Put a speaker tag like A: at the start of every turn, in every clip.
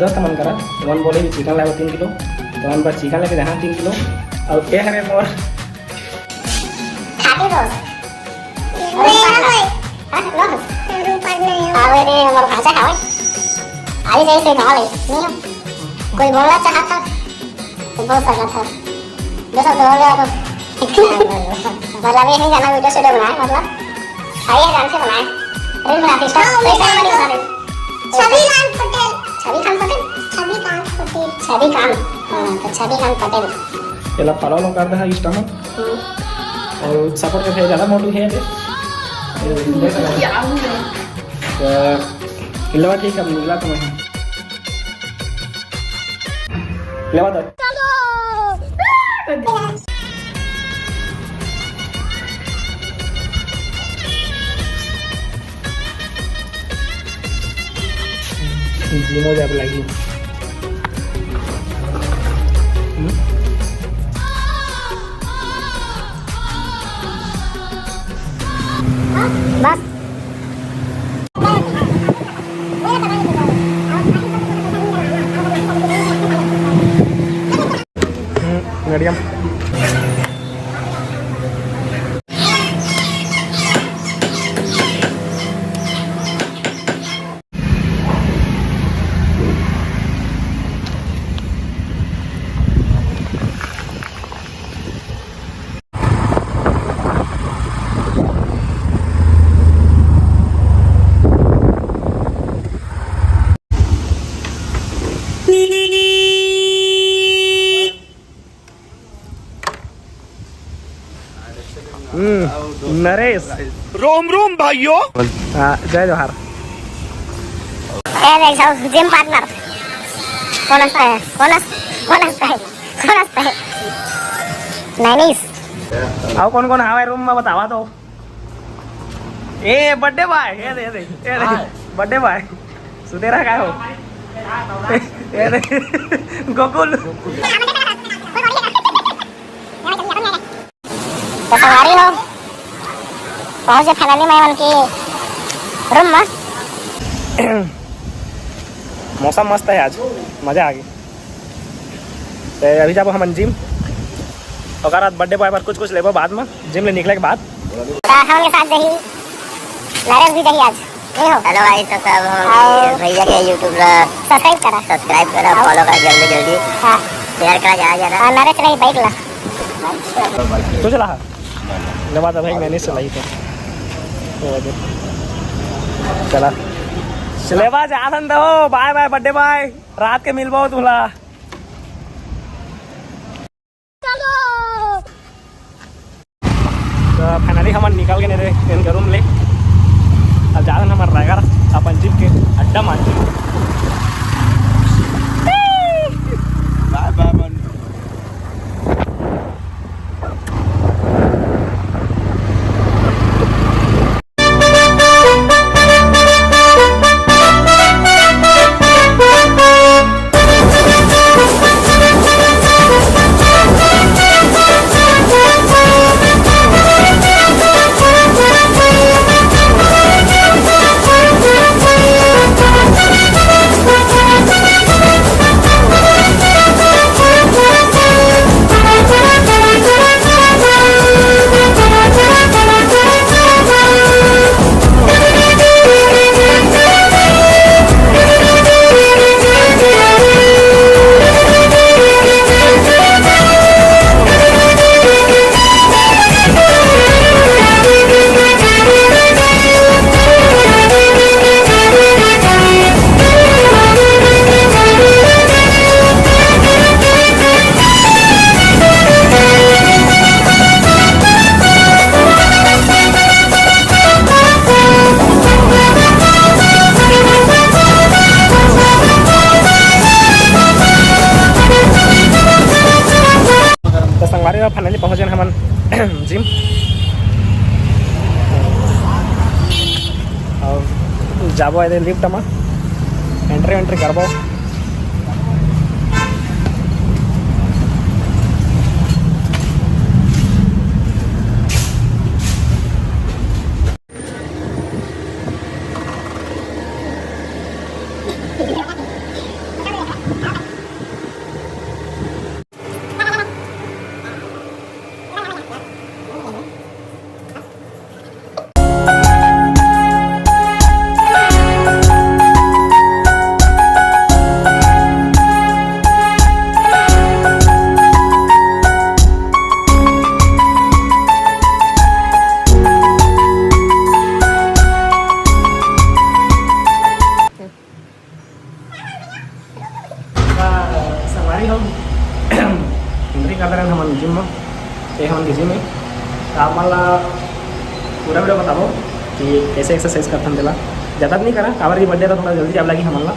A: जबरदस्त मन करा मन बोले चिकन लाओ 3 किलो तो मन पर चिकन लेके जहाँ 3 किलो और ये हमें मोर
B: खाते दोस्त आवे हमारा भाषा खावे आई जैसे ना ले नहीं कोई बोलना चाहता था तो बोल सकता था जैसा बोल रहा तो मतलब ये नहीं जाना वीडियो स्टूडियो बनाए मतलब आइए जान से बनाए रील बनाते स्टार पैसा मनी बना रहे छवि खान पटेल तो छवि खान पटेल
A: ये लोग फॉलो लोग करते हैं इंस्टा में और सपोर्ट करते हैं ज़्यादा मोटू है लेवा ठीक है मिला तो नहीं लेवा तो जिमो जाब लगी
B: बस
A: मीडियम नरेश
C: रोम रोम भाइयों
A: जय जोहार
B: ए देख जाओ जिम पार्टनर कौन है नाइस
A: आओ कौन कौन आवे रूम में बतावा तो ए बर्थडे बॉय ये दे बर्थडे बॉय सुतेरा काय हो ये दे गोकुल
B: तो सवारी हो पहुंच से फाइनली मैं उनकी रूम में
A: मौसम मस्त है आज मजा आ गई तो अभी जाबो हम जिम और रात बर्थडे बॉय पर कुछ लेबो बाद में जिम ले निकले के बाद
B: हम के साथ दही लारेस भी दही आज नहीं हो हेलो भाई तो सब हम भैया के YouTube सब्सक्राइब करा फॉलो करा जल्दी हां शेयर करा जा नारे चला बाइक ला
A: तो चला ले बात भाई मैंने चलाई तो चला चले बा आनंद हो बाय बाय बर्थडे बाय रात के मिलबो तुला तो फाइनली हम निकल के नहीं इनके रूम ले अब जा हमारे ड्राइवर अपन जिम के अड्डा मार
C: बाय बाय मन
A: फाइनली पहुँचे हम जिम और जाबो लिफ्ट में एंट्री करबो आम्हाला पूरा वीडियो बताओ कि कैसे एक्सरसाइज करते हैं दिला ज़्यादा नहीं करा काबर की बर्थडे था थोड़ा जल्दी जब लगी हमारा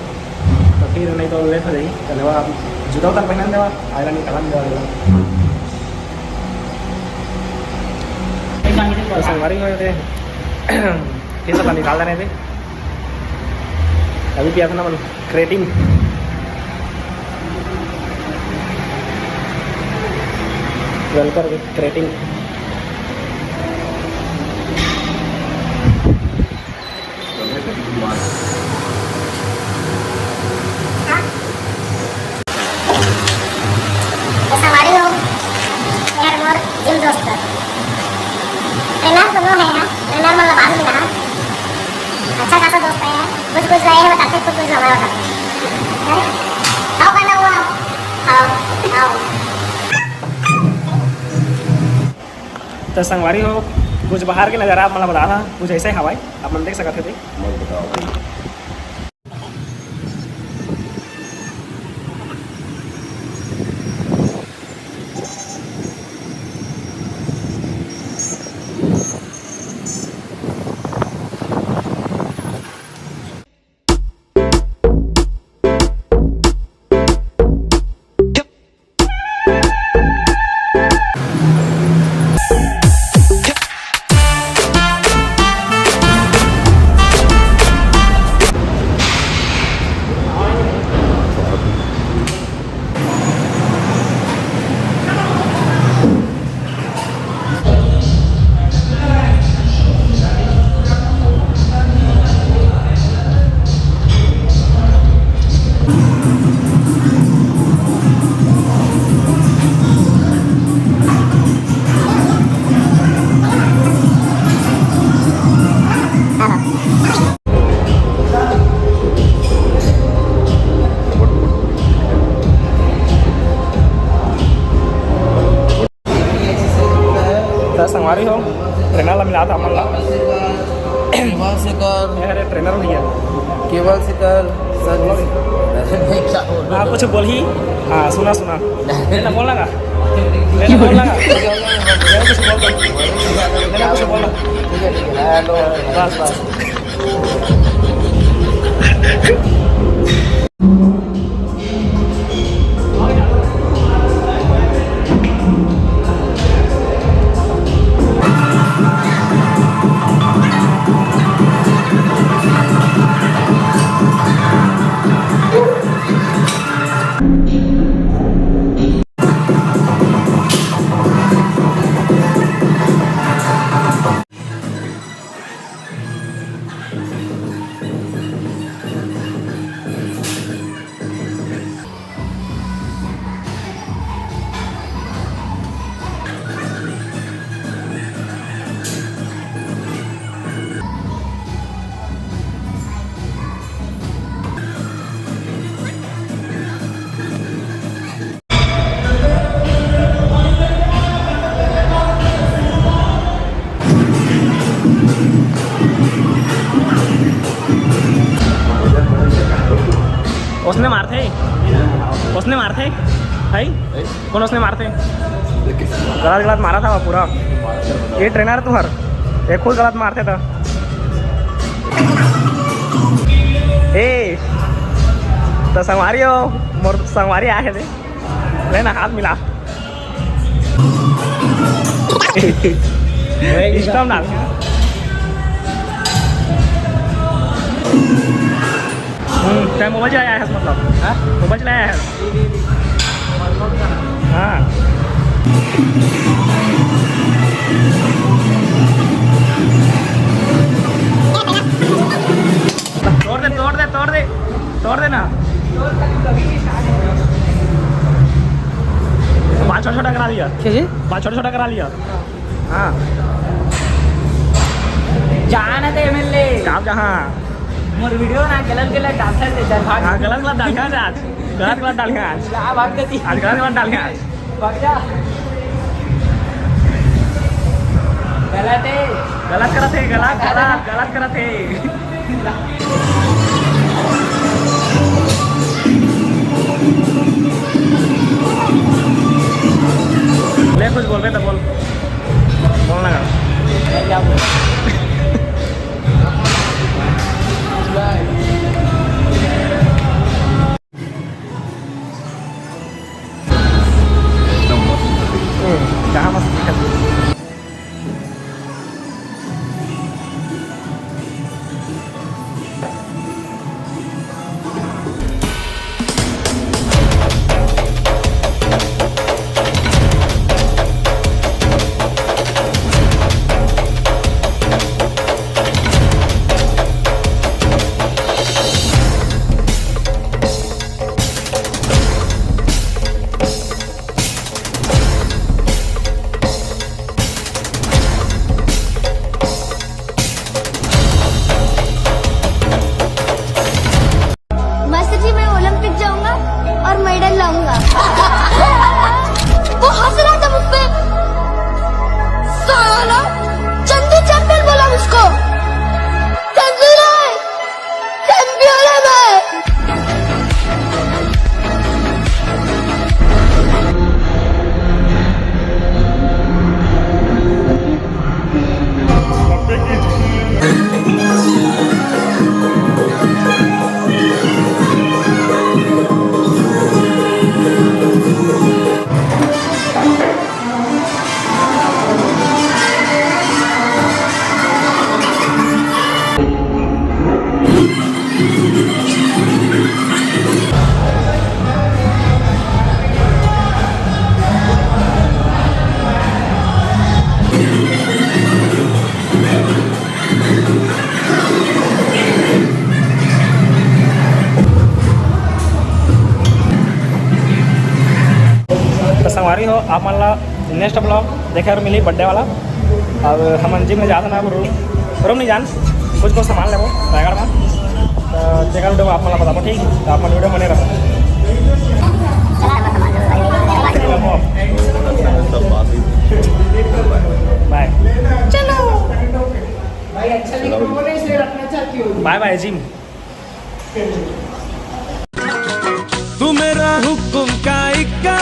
A: तो फिर नहीं तो लेट हो जाएगी तो देवा जूता उतर पहना देवा आयरन निकाला देवा तो संगवारी हो थे फिर सब निकाल रहे थे अभी पिया था ना मतलब क्रेटिन वेलकर क्रेटिन
B: हमारी हो यार मोर जिम दोस्त ट्रेनर तो वो है यार ट्रेनर मतलब बाहर में रहा अच्छा खासा दोस्त है यार कुछ रहे हैं बताते कुछ हमारा बताते आओ करना हुआ आओ आओ
A: तो संगवारी हो कुछ बाहर के नज़ारा आप मतलब बता था कुछ ऐसे ही हवाई आप मन देख सकते थे तो संगवारी हो ट्रेनर ला मिला था मन ला
D: केवल से कर
A: अरे ट्रेनर भैया
D: केवल से कर सर नहीं क्या बोल
A: हाँ कुछ बोल ही हाँ सुना सुना लेना बोल लगा लेना बोल लगा लेना कुछ बोल दो लेना कुछ बोल
D: ठीक है हेलो
A: बस बस उसने मारते उसने मारते है कौन उसने मारते गलत गलत मारा था वो पूरा ये ट्रेनर तुम्हार ये खुद गलत मारते था ए तो संगवारी हो मोर संगवारी आए थे लेना हाथ मिला स्टॉप डाल क्या मोबाइल चलाया है मतलब मोबाइल चलाया है हाँ तोड़ दे तोड़ दे तोड़ दे तोड़ दे ना बाल छोटा छोटा करा लिया बाल छोटा छोटा करा लिया हाँ
E: जाना थे एमएलए
A: आप जहाँ
E: मोर वीडियो ना गलत गलत डालते थे चल भाग
A: हाँ गलत गलत डाल आज गलत गलत डाल आज
E: ला भाग देती
A: आज गलत गलत डाल आज
E: भाग जा गलत है
A: गलत करत है गलत गलत गलत करत है ले कुछ बोल रहे तो बोल बोलना मित्रांनो आम्हाला नेक्स्ट ब्लॉग देखायला मिली बर्थडे वाला। अब हम जिम में जाते ना रूम नहीं जान कुछ सामान लेबो रायगढ़ में तो जगह वीडियो आपको बताबो ठीक तो आप वीडियो बने रहो। बाय
E: भाई अच्छा नहीं बोल रहे इसलिए रखना चाहती हूँ।
A: Bye bye gym.
C: तू मेरा हुक्म का इक्का